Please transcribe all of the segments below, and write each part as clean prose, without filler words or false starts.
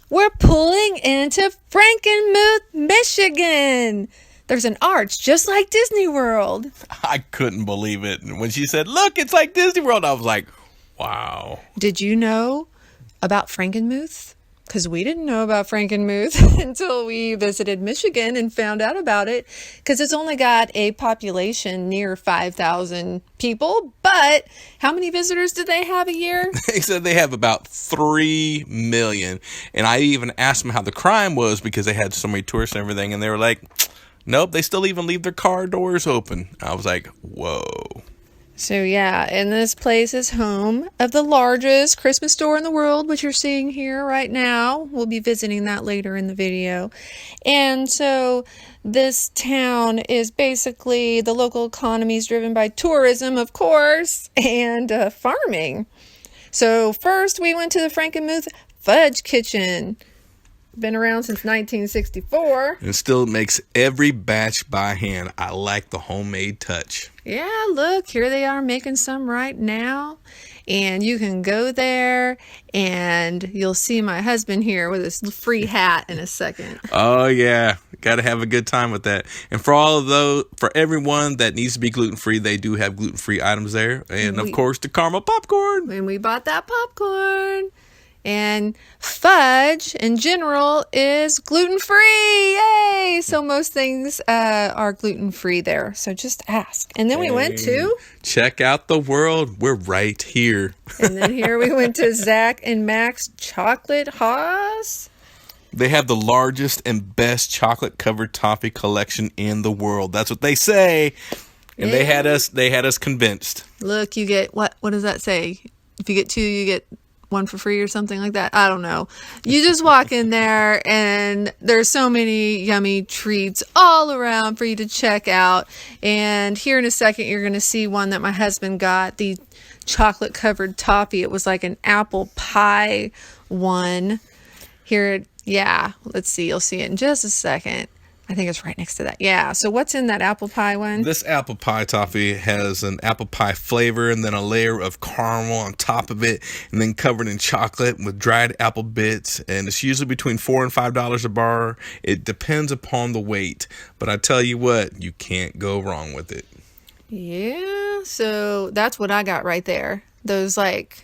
We're pulling into Frankenmuth, Michigan. There's an arch just like Disney World. I couldn't believe it. When she said, look, it's like Disney World, I was like, wow. Did you know about Frankenmuth? Because we didn't know about Frankenmuth until we visited Michigan and found out about it. Because it's only got a population near 5,000 people. But how many visitors do they have a year? They said they have about 3 million. And I even asked them how the crime was because they had so many tourists and everything. And they were like, nope, they still even leave their car doors open. I was like, whoa. So yeah, and this place is home of the largest Christmas store in the world, which you're seeing here right now. We'll be visiting that later in the video. And so this town is basically, the local economy is driven by tourism, of course, and farming. So first we went to the Frankenmuth Fudge Kitchen. Been around since 1964. And still makes every batch by hand. I like the homemade touch. Yeah, look, here they are making some right now. And you can go there and you'll see my husband here with his free hat in a second. Oh, yeah. Got to have a good time with that. And for all of those, for everyone that needs to be gluten-free, they do have gluten-free items there. And of course, the caramel popcorn. And we bought that popcorn. And fudge in general is gluten-free. Yay! So most things are gluten-free there. So just ask. And then we went to... Check out the world. We're right here. And then here we went to Zach and Mac's Chocolate Haus. They have the largest and best chocolate-covered toffee collection in the world. That's what they say. And they had us convinced. Look, you get... What does that say? If you get 2, you get... 1 for free or something like that. I don't know. You just walk in there and there's so many yummy treats all around for you to check out. And here in a second, you're going to see one that my husband got, the chocolate covered toffee. It was like an apple pie one. Here, yeah, let's see. You'll see it in just a second. I think it's right next to that. Yeah. So what's in that apple pie one? This apple pie toffee has an apple pie flavor and then a layer of caramel on top of it and then covered in chocolate with dried apple bits. And it's usually between $4 and $5 a bar. It depends upon the weight. But I tell you what, you can't go wrong with it. Yeah. So that's what I got right there. Those like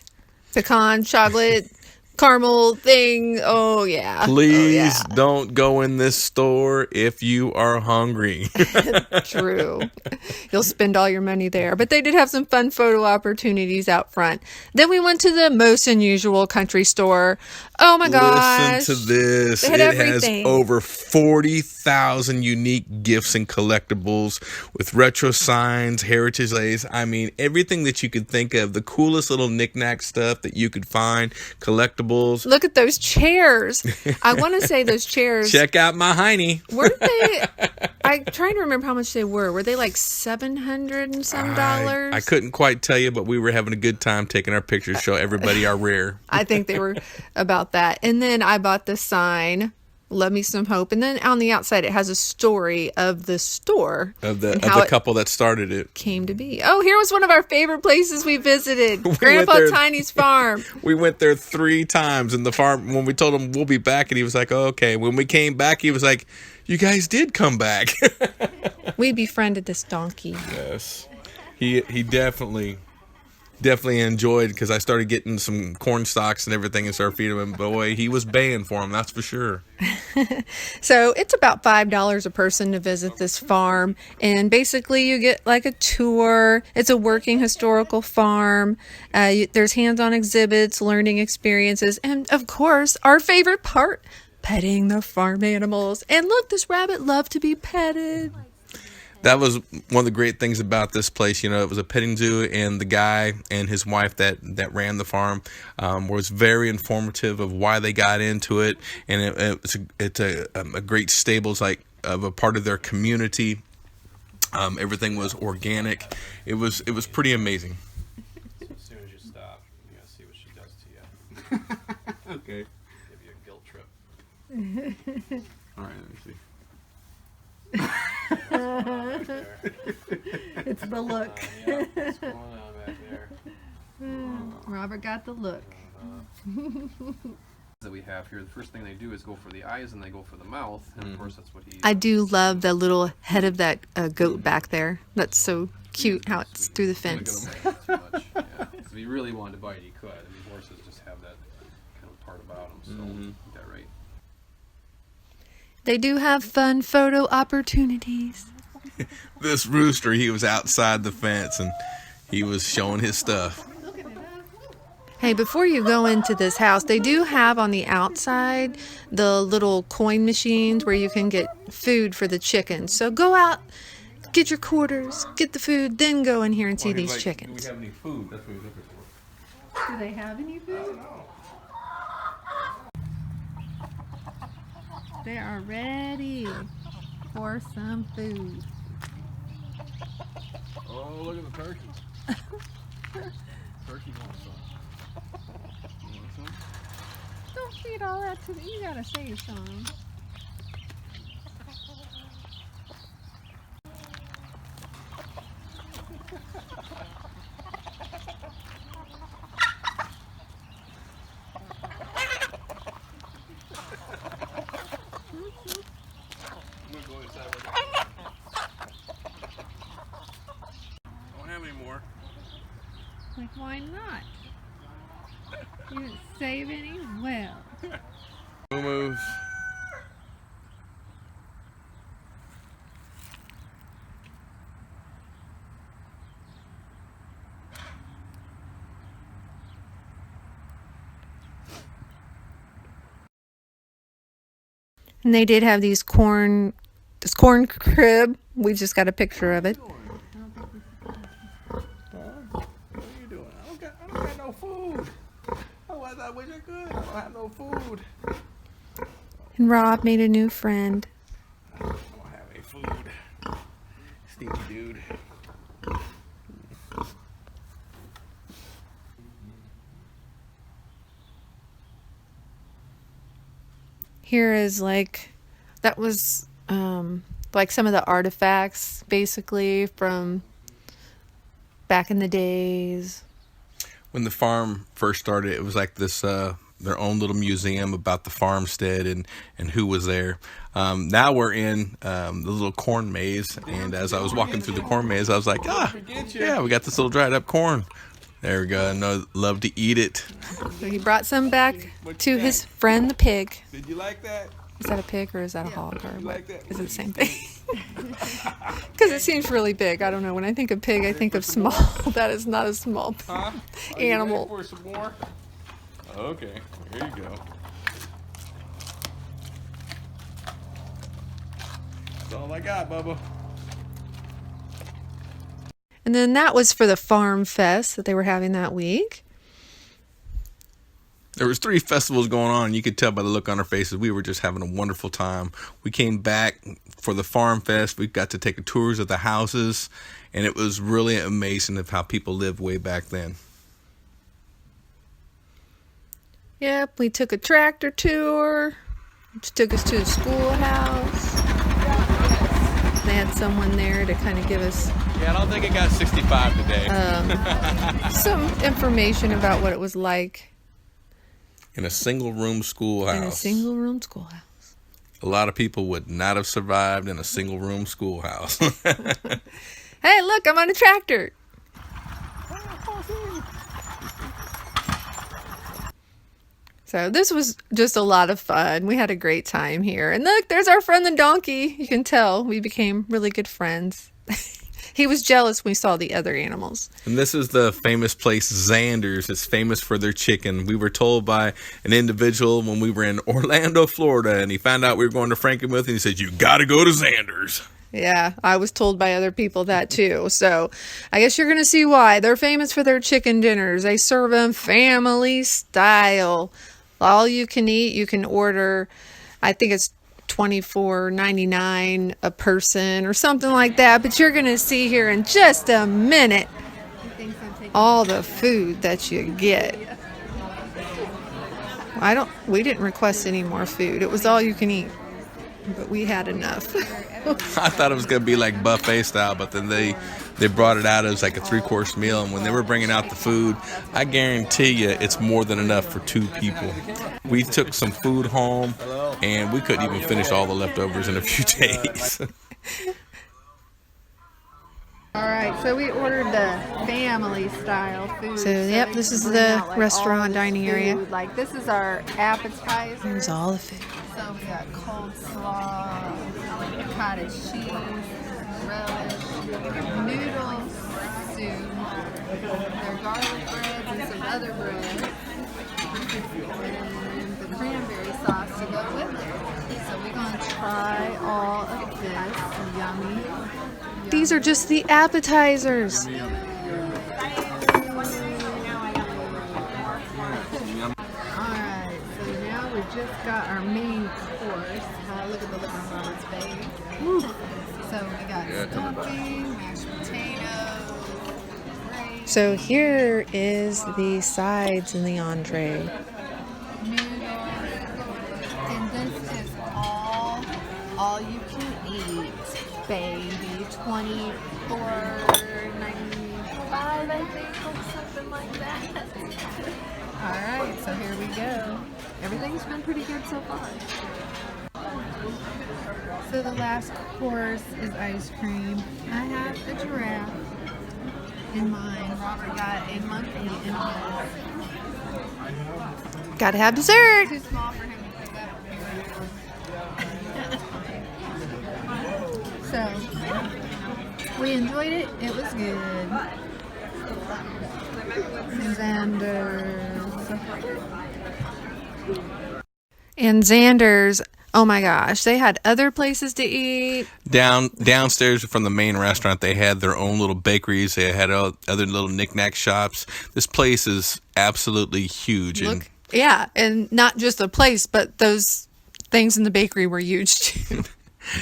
pecan chocolate caramel thing. Oh yeah. Please don't go in this store if you are hungry. True. You'll spend all your money there. But they did have some fun photo opportunities out front. Then we went to the most unusual country store. Oh my gosh. Listen to this. It everything. Has over 40,000 unique gifts and collectibles with retro signs, heritage lays. I mean, everything that you could think of. The coolest little knick-knack stuff that you could find. Collectibles. Look at those chairs. I want to say those chairs. Check out my hiney. Weren't they? I'm trying to remember how much they were. Were they like $700 and some dollars? I couldn't quite tell you, but we were having a good time taking our pictures, show everybody our rear. I think they were about that. And then I bought the sign, Love Me Some Hope. And then on the outside, it has a story of the store. Of the couple that started it. Came to be. Oh, here was one of our favorite places we visited. Grandpa Tiny's farm. We went there 3 times. And the farm, when we told him we'll be back, and he was like, oh, okay. When we came back, he was like, you guys did come back. We befriended this donkey. Yes. He definitely enjoyed, because I started getting some corn stalks and everything and started feeding him. Boy, he was baying for him, that's for sure. So it's about $5 a person to visit this farm. And basically you get like a tour. It's a working historical farm. There's hands-on exhibits, learning experiences, and of course, our favorite part, petting the farm animals. And look, this rabbit loved to be petted. That was one of the great things about this place. You know, it was a petting zoo, and the guy and his wife that ran the farm was very informative of why they got into it. And it's a great stable. It's like of a part of their community. Everything was organic. It was pretty amazing. So as soon as you stop, you're going to see what she does to you. Okay. Give you a guilt trip. All right, let me see. It's the look. Yeah, what's going on back there? Robert got the look. that we have here, the first thing they do is go for the eyes and they go for the mouth, and of course that's what he. I do love the little head of that goat back there. That's so cute how it's through the fence. Too much. Yeah. If he really wanted to bite, he could. I mean, horses just have that kind of part about them, so get that right. They do have fun photo opportunities. This rooster, he was outside the fence and he was showing his stuff. Hey, before you go into this house, they do have on the outside the little coin machines where you can get food for the chickens. So go out, get your quarters, get the food, then go in here and see these chickens. Do we have any food? That's what he's looking for. Do they have any food? They are ready for some food. Oh, look at the turkey. Turkey wants some. Don't feed all that to them. You gotta save some. Don't have any more. Like, why not? You didn't save any? Well. Moo-moos. And they did have this corn crib. We just got a picture of it. What are you doing? I don't got no food. Otherwise, I wish I could. I don't have no food. And Rob made a new friend. I don't have any food. Stinky dude. Here is that was like some of the artifacts basically from back in the days. When the farm first started, it was like this their own little museum about the farmstead and who was there. Now we're in the little corn maze, and as I was walking through the corn maze, I was like, yeah, we got this little dried up corn. There we go. I know, love to eat it. So he brought some back to his friend the pig. Did you like that? Is that a pig or is that a hog? Or You what? like that? Is it the same thing? Because it seems really big. I don't know. When I think of pig, I think of small. That is not a small Huh? animal. For some more? Okay, here you go. That's all I got, Bubba. And then that was for the farm fest that they were having that week. There was 3 festivals going on, and you could tell by the look on our faces we were just having a wonderful time. We came back for the farm fest. We got to take tours of the houses, and it was really amazing of how people lived way back then. Yep, we took a tractor tour, which took us to the schoolhouse. They had someone there to kind of give us Yeah, I don't think it got 65 today. some information about what it was like In a single-room schoolhouse. in a single-room schoolhouse. A lot of people would not have survived in a single-room schoolhouse. Hey, look, I'm on a tractor. So this was just a lot of fun. We had a great time here. And look, there's our friend the donkey. You can tell we became really good friends. He was jealous when we saw the other animals. And this is the famous place, Zehnders. It's famous for their chicken. We were told by an individual when we were in Orlando, Florida, and he found out we were going to Frankenmuth, and he said, you got to go to Zehnders. Yeah, I was told by other people that too. So I guess you're going to see why. They're famous for their chicken dinners. They serve them family style. All you can eat, you can order, I think it's $24.99 a person or something like that. But you're going to see here in just a minute all the food that you get. We didn't request any more food. It was all you can eat. but we had enough. I thought it was gonna be like buffet style, but then they brought it out as like a 3-course meal, and when they were bringing out the food, I guarantee you it's more than enough for 2 people. We took some food home, and we couldn't even finish all the leftovers in a few days. All right, so we ordered the family style food. So, yep, this is the restaurant dining area. Like, this is our appetizer. Here's all the food. So we got cold slaw, cottage cheese, relish, noodles, soup, their garlic breads and some other bread, and the cranberry sauce to go with it. So we're going to try all of this yummy. These are just the appetizers. Alright, so now we just got our main course. Look at the look on Robert's face. So we got stuffing, mashed potatoes, gravy, So here is the sides and the entree. noodles, and this is all you can eat, baby. $24.95, I think, or something like that. All right, so here we go. Everything's been pretty good so far. So the last course is ice cream. I have a giraffe in mine. Robert got a monkey in his. Gotta have dessert. Too small for him to pick up. So we enjoyed it. It was good. And Zehnders, oh my gosh, they had other places to eat. Downstairs from the main restaurant, they had their own little bakeries. They had other little knick-knack shops. This place is absolutely huge. Yeah, and not just the place, but those things in the bakery were huge too.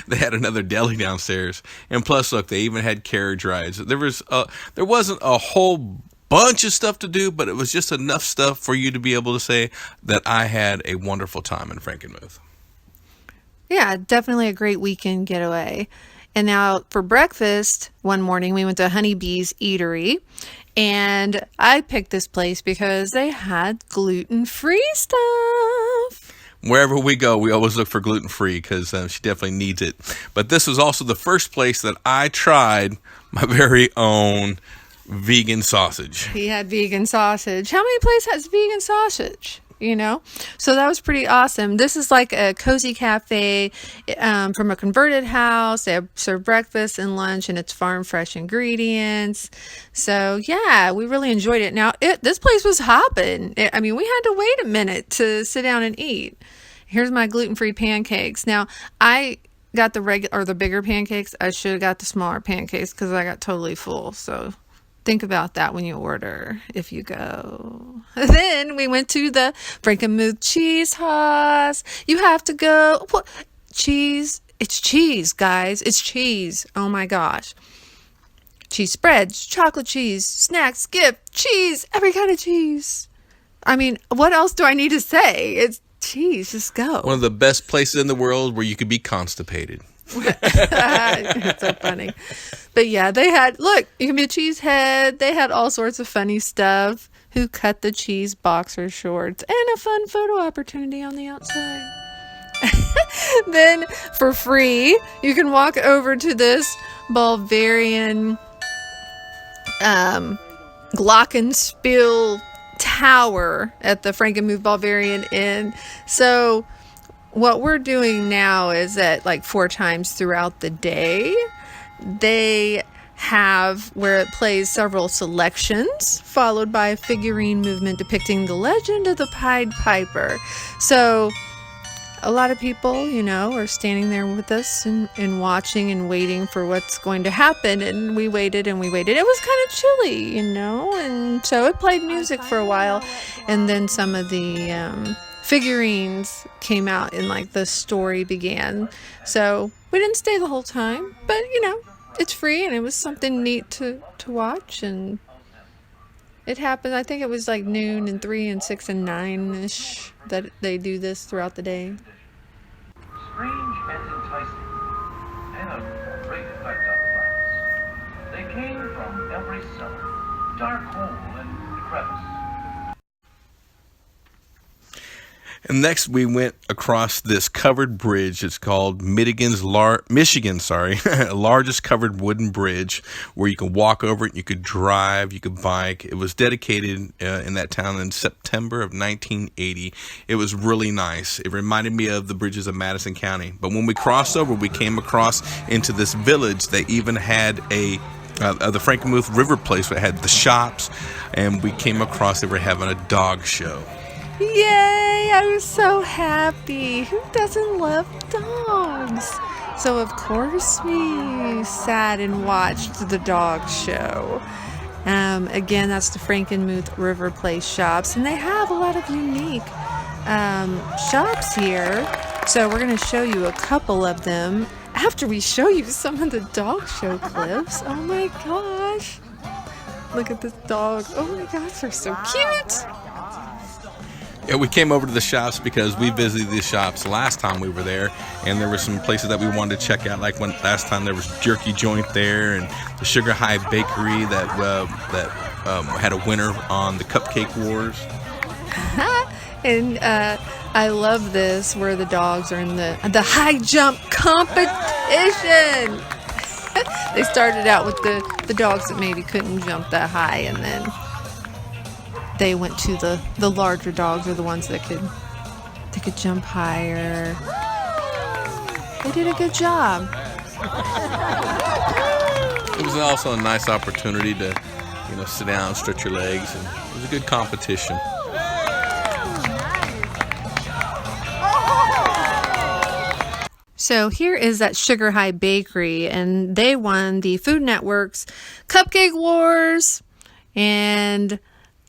They had another deli downstairs, and plus, look, they even had carriage rides. There wasn't a whole bunch of stuff to do, but it was just enough stuff for you to be able to say that I had a wonderful time in Frankenmuth. Yeah, definitely a great weekend getaway. And now for breakfast, one morning we went to Honeybee's Eatery, and I picked this place because they had gluten-free stuff. Wherever we go, we always look for gluten-free because she definitely needs it. But this was also the first place that I tried my very own vegan sausage. He had vegan sausage. How many places has vegan sausage? You know, so that was pretty awesome. This is like a cozy cafe from a converted house. They serve breakfast and lunch, and it's farm fresh ingredients. So yeah, we really enjoyed it. Now this place was hopping. I mean, we had to wait a minute to sit down and eat. Here's my gluten-free pancakes. Now I got the bigger pancakes. I should have got the smaller pancakes because I got totally full. So think about that when you order, if you go. Then we went to the Frankenmuth cheese Haus. You have to go. What? Cheese? It's cheese, guys. It's cheese. Oh my gosh. Cheese spreads, chocolate cheese, snacks, gift, cheese, every kind of cheese. I mean, what else do I need to say? It's cheese. Just go. One of the best places in the world where you could be constipated. It's so funny. But yeah, they had, look, you can be a cheesehead. They had all sorts of funny stuff. Who cut the cheese boxer shorts, and a fun photo opportunity on the outside. Then for free, you can walk over to this Bavarian Glockenspiel tower at the Frankenmuth Bavarian Inn. So what we're doing now is that like 4 times throughout the day, they have where it plays several selections followed by a figurine movement depicting the legend of the Pied Piper. So a lot of people, you know, are standing there with us and watching and waiting for what's going to happen. And we waited and we waited. It was kind of chilly, you know, and so it played music for a while. And then some of the figurines came out and like the story began. So we didn't stay the whole time, but you know, it's free and it was something neat to watch. And it happened, I think it was like noon and 3 and 6 and 9-ish that they do this throughout the day. Strange as had a great effect on plants. They came from every cellar, dark hole and crevice. And next, we went across this covered bridge. It's called Michigan's largest covered wooden bridge, where you can walk over it, you could drive, you could bike. It was dedicated in that town in September of 1980. It was really nice. It reminded me of the bridges of Madison County. But when we crossed over, we came across into this village that even had the Frankenmuth River place that had the shops, and we came across, they were having a dog show. Yay! I was so happy. Who doesn't love dogs? So of course we sat and watched the dog show. Again, that's the Frankenmuth River Place shops, and they have a lot of unique shops here. So we're going to show you a couple of them after we show you some of the dog show clips. Oh my gosh! Look at this dog. Oh my gosh, they're so cute. Yeah, we came over to the shops because we visited the shops last time we were there, and there were some places that we wanted to check out. Like when last time there was Jerky Joint there, and the Sugar High Bakery that had a winner on the Cupcake Wars. And I love this where the dogs are in the high jump competition. They started out with the dogs that maybe couldn't jump that high, and then they went to the larger dogs, or the ones that could jump higher. They did a good job. It was also a nice opportunity to, sit down, stretch your legs, and it was a good competition. So here is that Sugar High Bakery, and they won the Food Network's Cupcake Wars, and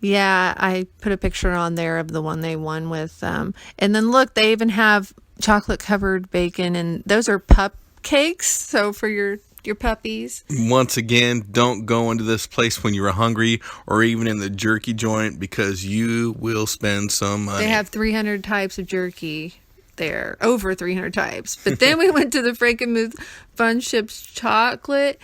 yeah, I put a picture on there of the one they won with. And then look, they even have chocolate covered bacon, and those are pup cakes. So for your puppies. Once again, don't go into this place when you're hungry, or even in the jerky joint, because you will spend some money. They have 300 types of jerky there, over 300 types. But then we went to the Frankenmuth Funships chocolate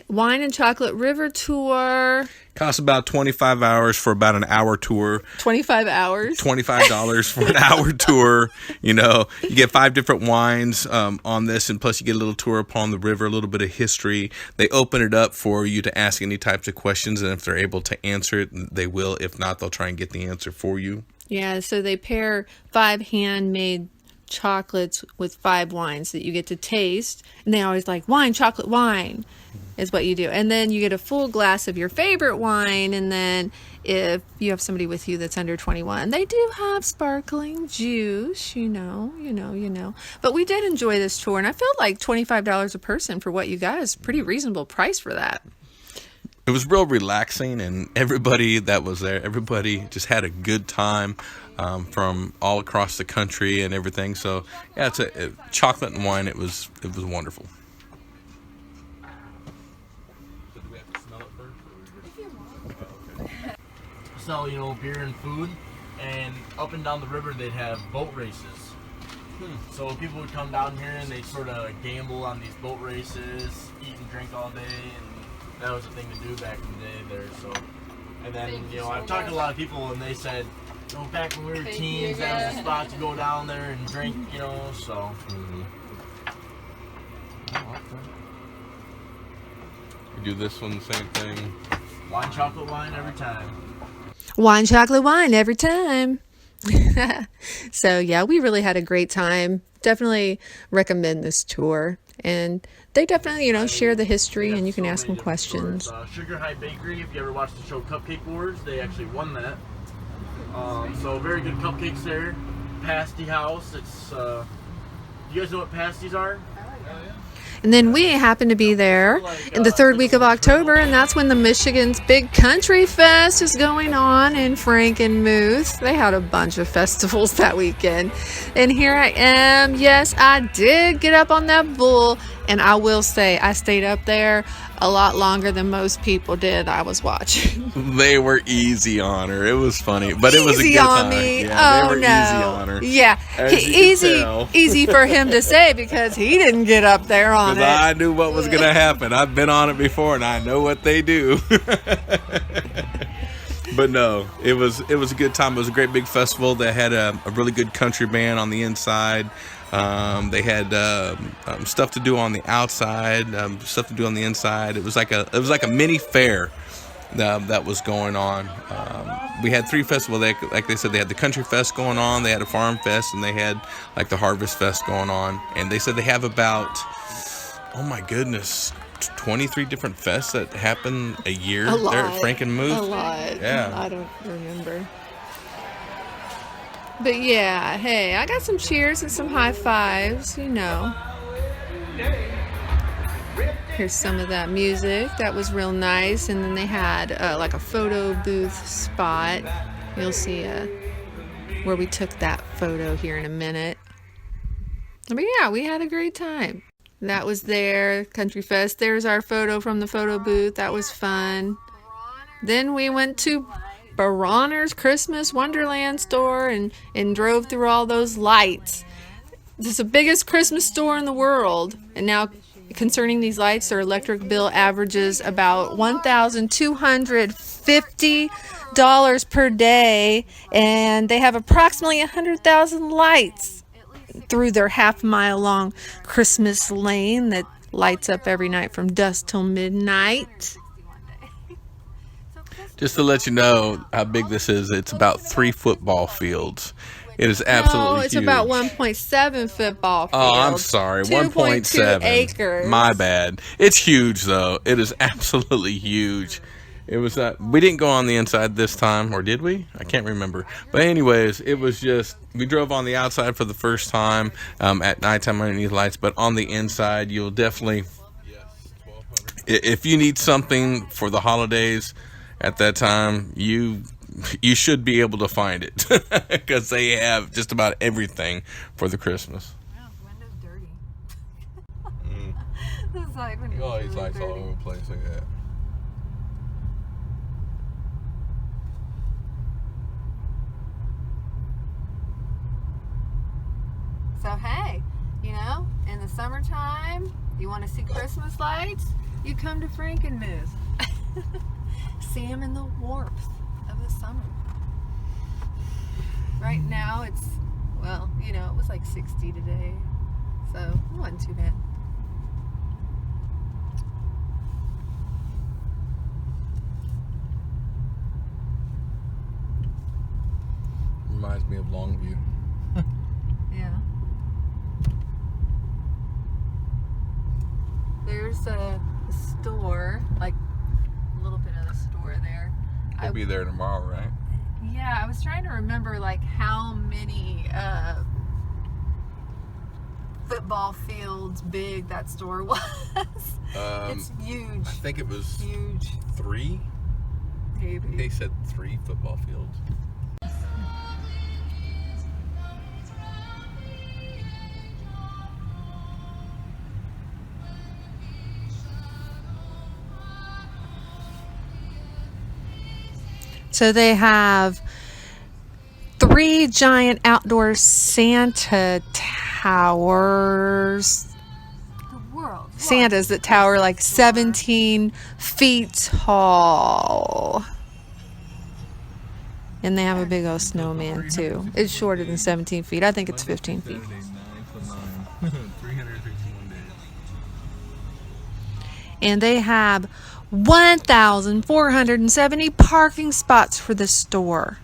wine and chocolate river tour. Costs about 25 hours for about an hour tour. 25 hours? $25 for an hour tour. You get 5 different wines on this, and plus you get a little tour upon the river, a little bit of history. They open it up for you to ask any types of questions, and if they're able to answer it, they will. If not, they'll try and get the answer for you. Yeah, so they pair 5 handmade chocolates with 5 wines that you get to taste, and they always like wine, chocolate, wine is what you do. And then you get a full glass of your favorite wine, and then if you have somebody with you that's under 21, they do have sparkling juice, you know. But we did enjoy this tour, and I felt like $25 a person for what you got is a pretty reasonable price for that. It was real relaxing, and everybody that was there, everybody just had a good time from all across the country and everything. So yeah, it's a chocolate and wine. It was wonderful. Sell, beer and food, and up and down the river they'd have boat races. So people would come down here and they'd sort of gamble on these boat races, eat and drink all day, and that was a thing to do back in the day there. So, and then I've talked to a lot of people, and they said, back when we were teens, that was a spot to go down there and drink, so. We do this one, same thing. Wine, chocolate, wine every time. Wine, chocolate, wine every time. So yeah, we really had a great time. Definitely recommend this tour, and they definitely share the history, and you can ask them questions. Sugar High Bakery, if you ever watched the show Cupcake Wars, they actually won that. So very good cupcakes there. Pasty Haus. It's you guys know what pasties are? And then we happen to be there in the 3rd week of October, and that's when the Michigan's Big Country Fest is going on in Frankenmuth. They had a bunch of festivals that weekend. And here I am. Yes, I did get up on that bull, and I will say I stayed up there a lot longer than most people did. I was watching. They were easy on her. It was funny, but it was a good on time. Me. Yeah, oh, they were no. easy on her. Yeah, easy for him to say, because he didn't get up there on on it. I knew what was going to happen. I've been on it before, and I know what they do. But no, it was a good time. It was a great big festival. They had a really good country band on the inside. They had stuff to do on the outside, stuff to do on the inside. It was like a mini fair that was going on. We had 3 festivals. Like they said, they had the country fest going on, they had a farm fest, and they had like the harvest fest going on. And they said they have about, oh my goodness, 23 different fests that happen a year there at Frankenmuth. A lot. Yeah. I don't remember. But yeah, hey, I got some cheers and some high fives, you know. Here's some of that music. That was real nice. And then they had like a photo booth spot. You'll see where we took that photo here in a minute. But yeah, we had a great time. That was there, Country Fest. There's our photo from the photo booth. That was fun. Then we went to Bronner's Christmas Wonderland store and drove through all those lights. This is the biggest Christmas store in the world. And now, concerning these lights, their electric bill averages about $1,250 per day. And they have approximately 100,000 lights through their half-mile long Christmas lane that lights up every night from dusk till midnight. Just to let you know how big this is, it's about 3 football fields. It is absolutely No, it's huge. about 1.7 football fields. Oh, I'm sorry. 1.7 acres. My bad. It's huge, though. It is absolutely huge. It was we didn't go on the inside this time, or did we? I can't remember. But anyways, it was just, we drove on the outside for the first time at nighttime underneath lights, but on the inside, you'll definitely, if you need something for the holidays at that time, you should be able to find it because they have just about everything for the Christmas. Wow, window's dirty. It's like when Oh, these lights all over the place like that. So hey, you know, in the summertime, you want to see Christmas lights, you come to Frankenmuth. See them in the warmth of the summer. Right now it's, well, you know, it was like 60 today, so it wasn't too bad. Reminds me of Longview. Yeah. There's a store, like a little bit of a store there. We'll be there tomorrow, right? Yeah, I was trying to remember like how many football fields big that store was. It's huge. I think it was Huge. 3. Maybe. They said 3 football fields. So they have 3 giant outdoor Santa towers. The world. Santas that tower like 17 feet tall. And they have a big old snowman too. It's shorter than 17 feet. I think it's 15 feet. 361 days. And they have 1,470 parking spots for the store.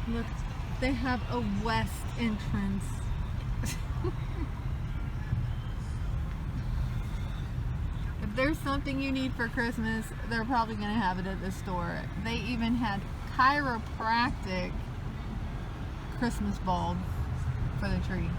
Look, they have a west entrance. If there's something you need for Christmas, they're probably going to have it at the store. They even had chiropractic Christmas bulb for the tree.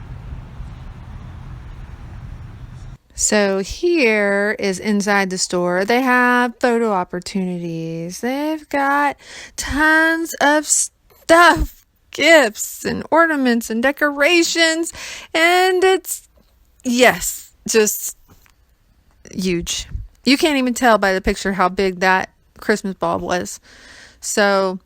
So here is inside the store. They have photo opportunities. They've got tons of stuff, gifts and ornaments and decorations. And it's, yes, just huge. You can't even tell by the picture how big that Christmas bulb was. So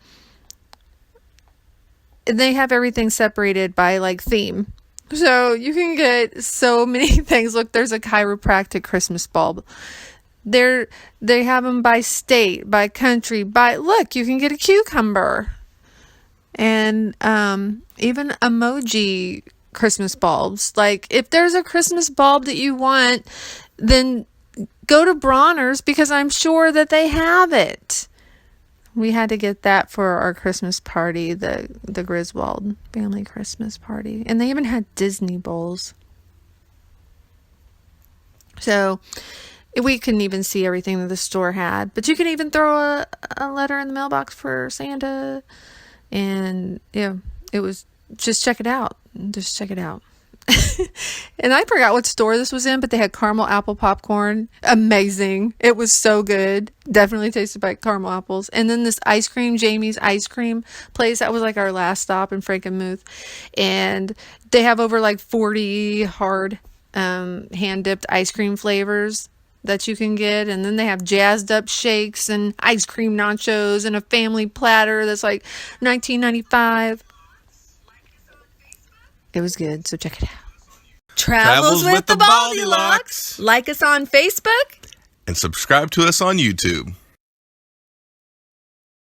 they have everything separated by like theme. So you can get so many things. Look, there's a chiropractic Christmas bulb. They have them by state, by country, look, you can get a cucumber. And even emoji Christmas bulbs. Like, if there's a Christmas bulb that you want, then go to Bronner's, because I'm sure that they have it. We had to get that for our Christmas party, the Griswold family Christmas party. And they even had Disney bowls. So we couldn't even see everything that the store had. But you can even throw a letter in the mailbox for Santa. And yeah, it was, just check it out. Just check it out. And I forgot what store this was in, but they had caramel apple popcorn. Amazing. It was so good. Definitely tasted like caramel apples. And then this ice cream, Jaami's ice cream place, that was like our last stop in Frankenmuth. And they have over like 40 hard hand dipped ice cream flavors that you can get. And then they have jazzed up shakes and ice cream nachos and a family platter that's like $19.95. It was good, so check it out. Travels with the Baldiloks. Like us on Facebook. And subscribe to us on YouTube.